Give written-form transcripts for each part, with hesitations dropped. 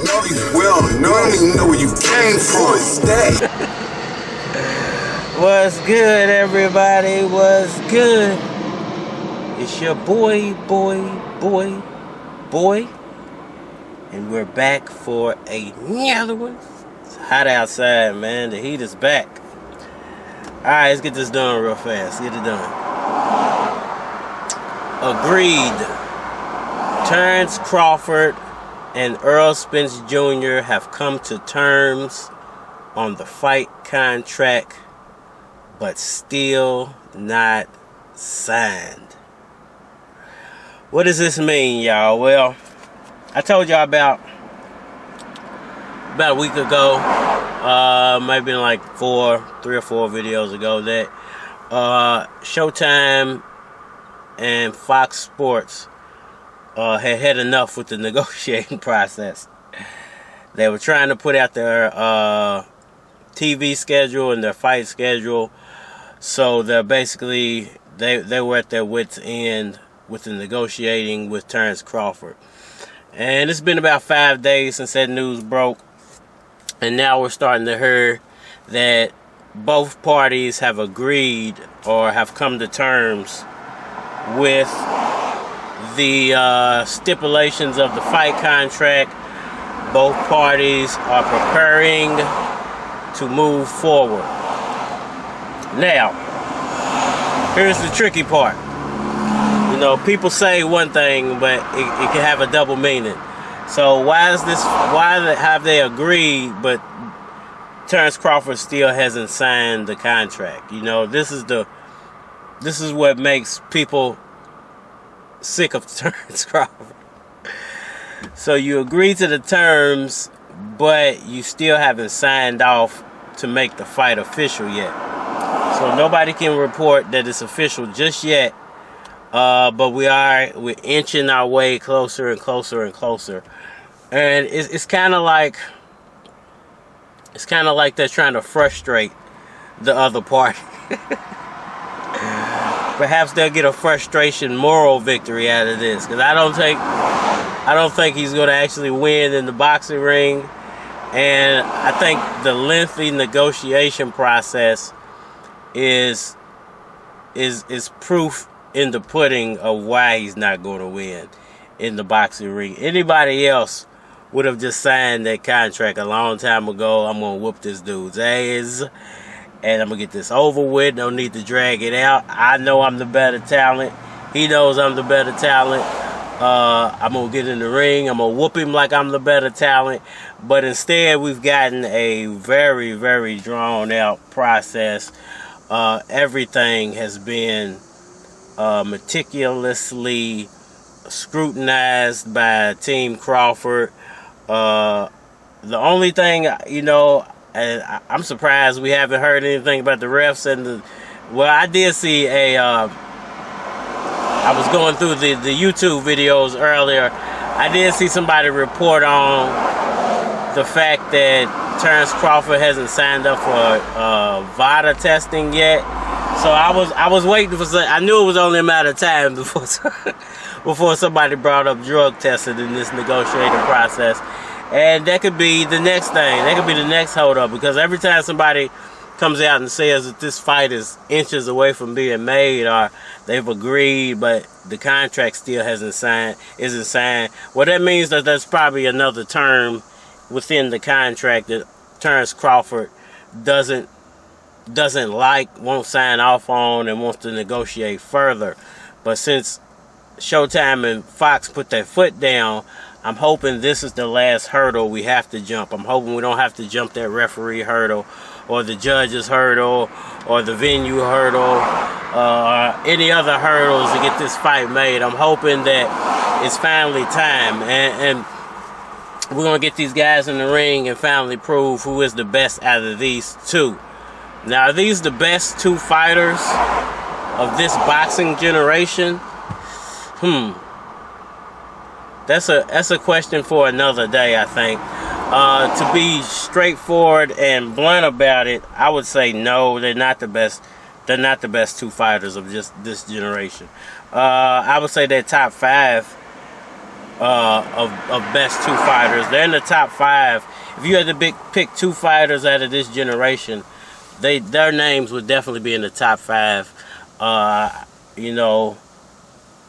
know you well. No, I don't even know where you came from. What's good, everybody? What's good? It's your boy, and we're back for another one. It's hot outside, man. The heat is back. Alright, let's get this done real fast. Get it done. Agreed. Terence Crawford and Errol Spence Jr. have come to terms on the fight contract, but still not signed. What does this mean, y'all? Well, I told y'all about a week ago, maybe like 3 or 4 videos ago, that Showtime and Fox Sports had enough with the negotiating process. They were trying to put out their TV schedule and their fight schedule, so they're basically they were at their wits' end with the negotiating with Terence Crawford. And it's been about 5 days since that news broke, and now we're starting to hear that both parties have agreed or have come to terms with the stipulations of the fight contract. Both parties are preparing to move forward. Now, here's the tricky part. You know, people say one thing, but it can have a double meaning. So why have they agreed, but Terence Crawford still hasn't signed the contract? You know, this is what makes people sick of Terence Crawford. So you agree to the terms, but you still haven't signed off to make the fight official yet. So nobody can report that it's official just yet. But we're inching our way closer and closer and closer, and it's kind of like they're trying to frustrate the other party. Perhaps they'll get a frustration moral victory out of this, because I don't think he's going to actually win in the boxing ring, and I think the lengthy negotiation process is proof in the pudding of why he's not going to win in the boxing ring. Anybody else would have just signed that contract a long time ago. I'm going to whoop this dude's ass, and I'm going to get this over with. No need to drag it out. I know I'm the better talent. He knows I'm the better talent. I'm going to get in the ring. I'm going to whoop him like I'm the better talent. But instead, we've gotten a very, very drawn out process. Everything has been meticulously scrutinized by Team Crawford. The only thing, you know, I'm surprised we haven't heard anything about the refs and I did see I was going through the YouTube videos earlier. I did see somebody report on the fact that Terence Crawford hasn't signed up for VADA testing yet. So I was waiting for. I knew it was only a matter of time before somebody brought up drug testing in this negotiating process, and that could be the next thing. That could be the next hold up, because every time somebody comes out and says that this fight is inches away from being made, or they've agreed but the contract still isn't signed, well, that means that there's probably another term within the contract that Terence Crawford doesn't like, won't sign off on, and wants to negotiate further. But since Showtime and Fox put their foot down, I'm hoping this is the last hurdle we have to jump. I'm hoping we don't have to jump that referee hurdle, or the judge's hurdle, or the venue hurdle, or any other hurdles to get this fight made. I'm hoping that it's finally time, and we're going to get these guys in the ring and finally prove who is the best out of these two. Now, are these the best two fighters of this boxing generation? That's a question for another day, I think. To be straightforward and blunt about it, I would say no, they're not the best. They're not the best two fighters of just this generation. I would say they're top 5 of best 2 fighters. They're in the top 5. If you had to pick 2 fighters out of this generation, their names would definitely be in the top 5. You know,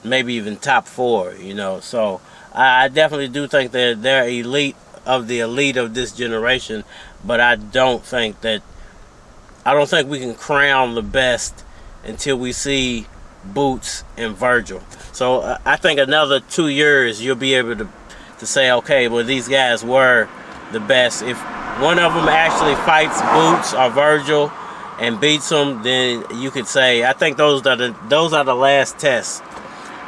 maybe even top 4. You know, so I definitely do think that they're elite of the elite of this generation. But I don't think we can crown the best until we see Boots and Virgil. So I think another 2 years you'll be able to say, okay, well, these guys were the best. If one of them actually fights Boots or Virgil and beats them, then you could say, I think those are the last tests,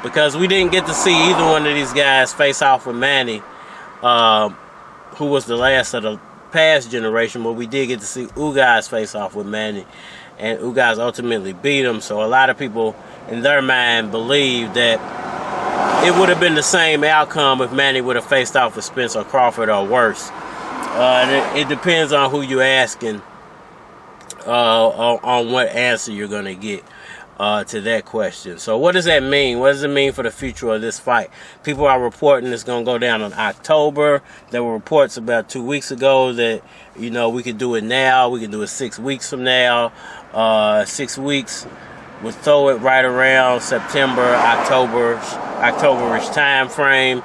because we didn't get to see either one of these guys face off with Manny, who was the last of the past generation, but we did get to see Ugas face off with Manny, and Ugas ultimately beat him. So a lot of people in their mind believe that it would have been the same outcome if Manny would have faced off with Spence or Crawford or worse. It depends on who you're asking, on what answer you're going to get to that question. So what does that mean? What does it mean for the future of this fight? People are reporting it's going to go down in October. There were reports about 2 weeks ago that, you know, we could do it now. We could do it 6 weeks from now. 6 weeks would throw it right around September, Octoberish time frame.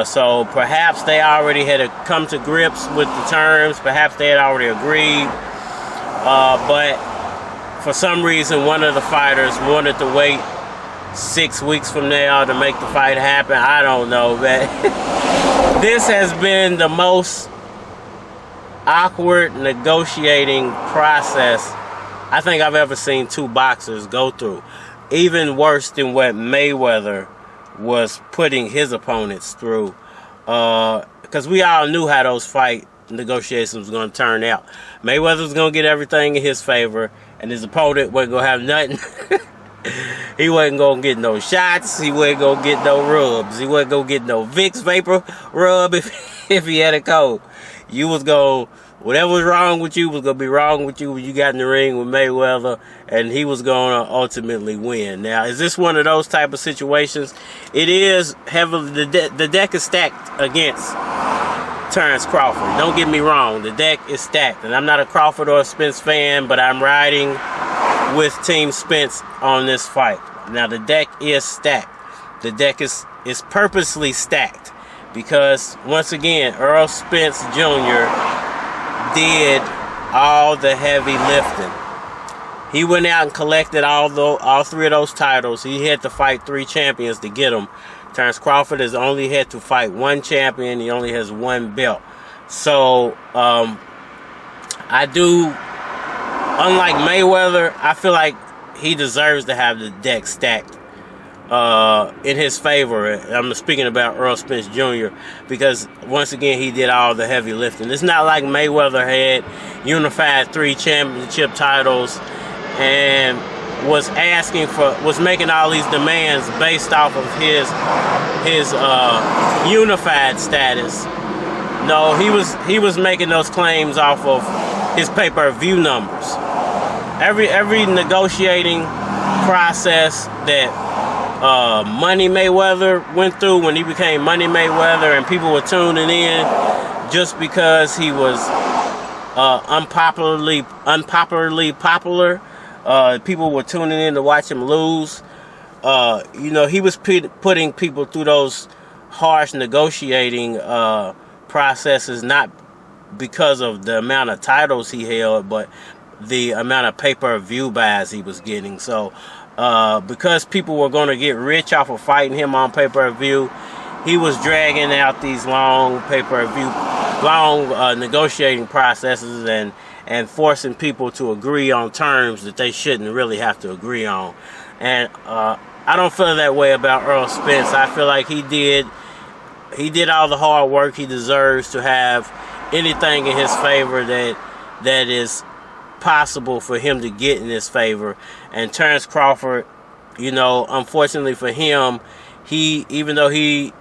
So perhaps they already had to come to grips with the terms. Perhaps they had already agreed. But for some reason, one of the fighters wanted to wait 6 weeks from now to make the fight happen. I don't know, but this has been the most awkward negotiating process I think I've ever seen 2 boxers go through. Even worse than what Mayweather was putting his opponents through. Because we all knew how those fight negotiations was going to turn out. Mayweather was going to get everything in his favor, and his opponent wasn't going to have nothing. He wasn't going to get no shots. He wasn't going to get no rubs. He wasn't going to get no Vicks Vapor rub if he had a cold. You was going to, whatever was wrong with you was going to be wrong with you when you got in the ring with Mayweather, and he was going to ultimately win. Now, is this one of those type of situations? It is heavily, the deck is stacked against Terence Crawford. Don't get me wrong, the deck is stacked, and I'm not a Crawford or a Spence fan, but I'm riding with Team Spence on this fight. Now, the deck is stacked. The deck is purposely stacked because, once again, Errol Spence Jr. did all the heavy lifting. He went out and collected all 3 of those titles. He had to fight 3 champions to get them. Terence Crawford has only had to fight 1 champion. He only has 1 belt. So, I do, unlike Mayweather, I feel like he deserves to have the deck stacked in his favor. I'm speaking about Errol Spence Jr. because, once again, he did all the heavy lifting. It's not like Mayweather had unified 3 championship titles and was making all these demands based off of his unified status. No, he was making those claims off of his pay-per-view numbers. Every negotiating process that Money Mayweather went through when he became Money Mayweather, and people were tuning in just because he was unpopularly popular. People were tuning in to watch him lose. He was putting people through those harsh negotiating processes, not because of the amount of titles he held, but the amount of pay-per-view buys he was getting. So, because people were going to get rich off of fighting him on pay-per-view, he was dragging out these long negotiating processes and forcing people to agree on terms that they shouldn't really have to agree on. And I don't feel that way about Errol Spence. I feel like he did all the hard work. He deserves to have anything in his favor that is possible for him to get in his favor. And Terence Crawford, unfortunately for him, even though he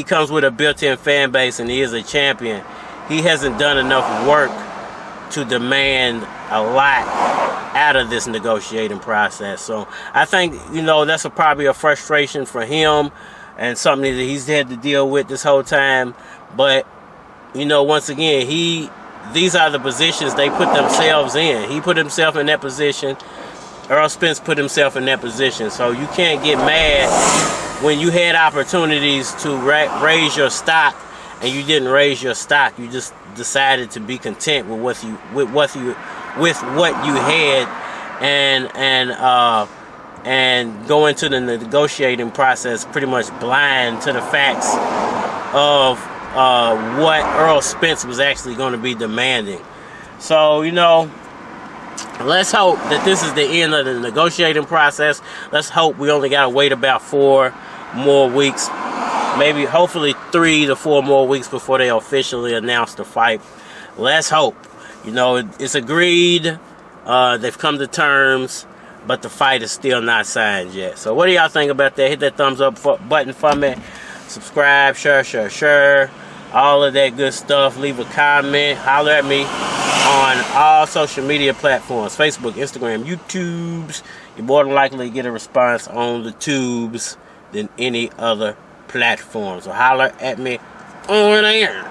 comes with a built-in fan base and he is a champion, he hasn't done enough work to demand a lot out of this negotiating process. So I think, that's probably a frustration for him and something that he's had to deal with this whole time. But you know, once again, these are the positions they put themselves in. He put himself in that position. Errol Spence put himself in that position. So you can't get mad when you had opportunities to raise your stock and you didn't raise your stock. You just decided to be content with what you had, and go into the negotiating process pretty much blind to the facts of what Errol Spence was actually going to be demanding. So, you know, let's hope that this is the end of the negotiating process. Let's hope we only got to wait about 4 more weeks. Maybe, hopefully 3 to 4 more weeks before they officially announce the fight. Let's hope. You know, it's agreed. They've come to terms, but the fight is still not signed yet. So what do y'all think about that? Hit that thumbs up button for me. Subscribe, share. All of that good stuff. Leave a comment. Holler at me on all social media platforms. Facebook, Instagram, YouTubes. You're more than likely to get a response on the tubes than any other platform. So holler at me on air.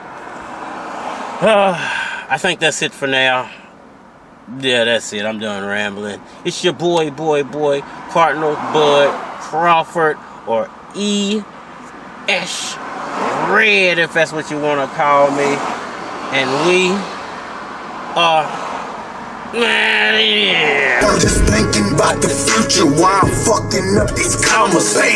I think that's it for now. Yeah, that's it. I'm done rambling. It's your boy, Cardinal Bud Crawford, or E.S. Red, if that's what you want to call me. And we are... I'm just thinking about the future while I'm fucking up these conversations.